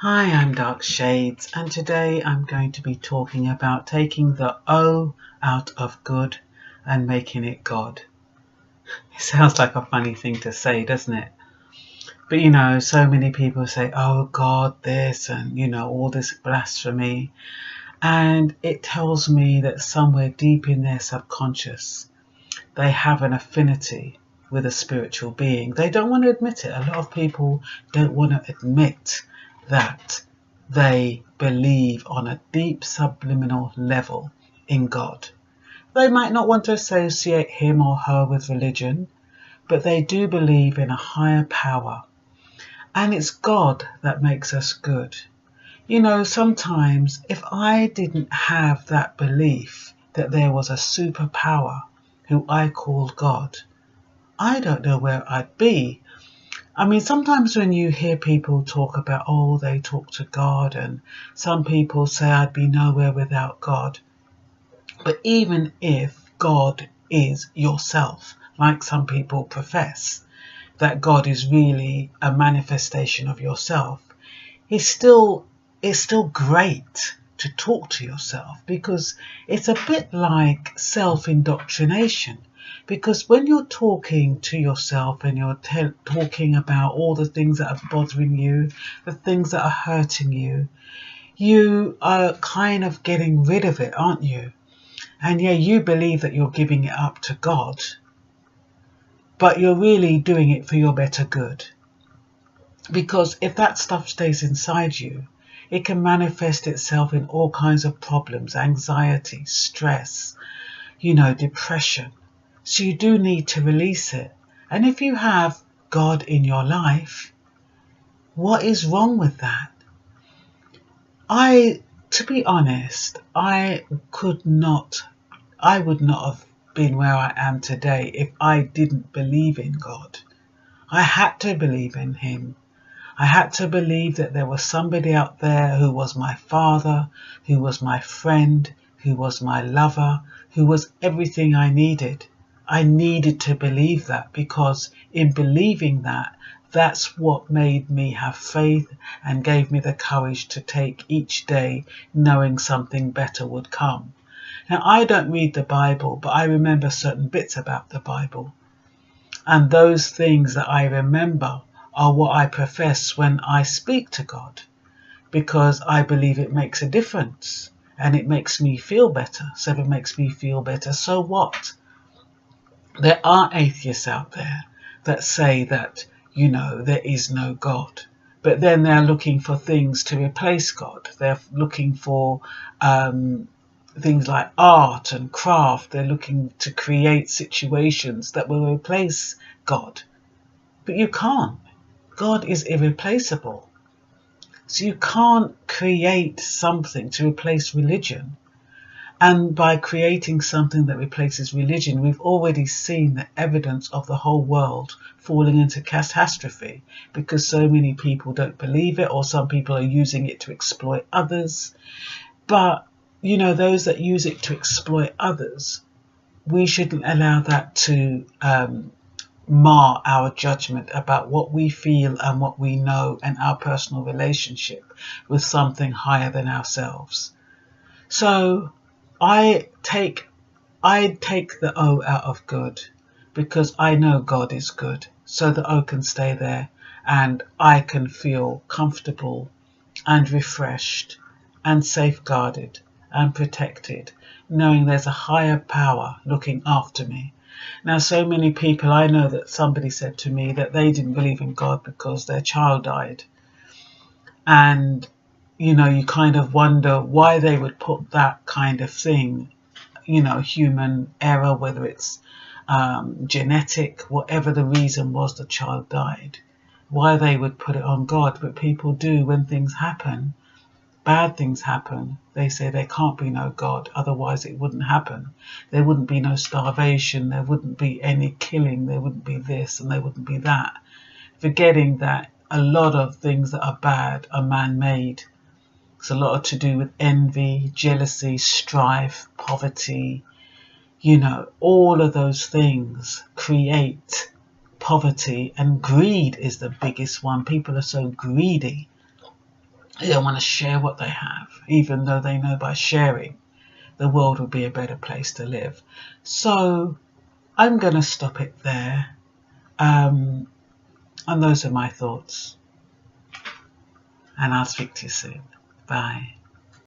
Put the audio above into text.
Hi, I'm Dark Shades, and today I'm going to be talking about taking the O out of good and making it God. It sounds like a funny thing to say, doesn't it? But so many people say, oh God, this, and all this blasphemy. And it tells me that somewhere deep in their subconscious, they have an affinity with a spiritual being. They don't want to admit it. A lot of people don't want to admit that they believe on a deep subliminal level in God. They might not want to associate him or her with religion, but they do believe in a higher power. And it's God that makes us good. Sometimes if I didn't have that belief that there was a superpower who I called God, I don't know where I'd be. I mean, sometimes when you hear people talk about, oh, they talk to God, and some people say I'd be nowhere without God. But even if God is yourself, like some people profess, that God is really a manifestation of yourself, it's still great to talk to yourself, because it's a bit like self-indoctrination. Because when you're talking to yourself and you're talking about all the things that are bothering you, the things that are hurting you, you are kind of getting rid of it, aren't you? And yeah, you believe that you're giving it up to God, but you're really doing it for your better good. Because if that stuff stays inside you, it can manifest itself in all kinds of problems, anxiety, stress, depression. So you do need to release it. And if you have God in your life, what is wrong with that? To be honest, I would not have been where I am today if I didn't believe in God. I had to believe in him. I had to believe that there was somebody out there who was my father, who was my friend, who was my lover, who was everything I needed. I needed to believe that, because in believing that, that's what made me have faith and gave me the courage to take each day knowing something better would come. Now, I don't read the Bible, but I remember certain bits about the Bible. And those things that I remember are what I profess when I speak to God, because I believe it makes a difference and it makes me feel better. So if it makes me feel better, so what? There are atheists out there that say that, there is no God. But then they're looking for things to replace God. They're looking for things like art and craft. They're looking to create situations that will replace God. But you can't. God is irreplaceable. So you can't create something to replace religion. And by creating something that replaces religion, we've already seen the evidence of the whole world falling into catastrophe, because so many people don't believe it, or some people are using it to exploit others. But, those that use it to exploit others, we shouldn't allow that to mar our judgment about what we feel and what we know and our personal relationship with something higher than ourselves. So I take the O out of good, because I know God is good, so the O can stay there and I can feel comfortable and refreshed and safeguarded and protected, knowing there's a higher power looking after me. Now, so many people, I know that somebody said to me that they didn't believe in God because their child died. And, you kind of wonder why they would put that kind of thing, human error, whether it's genetic, whatever the reason was the child died, why they would put it on God. But people do when things happen. Bad things happen, they say there can't be no God, otherwise it wouldn't happen. There wouldn't be no starvation, there wouldn't be any killing, there wouldn't be this and there wouldn't be that. Forgetting that a lot of things that are bad are man-made. It's a lot to do with envy, jealousy, strife, poverty. All of those things create poverty, and greed is the biggest one. People are so greedy. They don't want to share what they have, even though they know by sharing the world will be a better place to live. So I'm going to stop it there. And those are my thoughts. And I'll speak to you soon. Bye.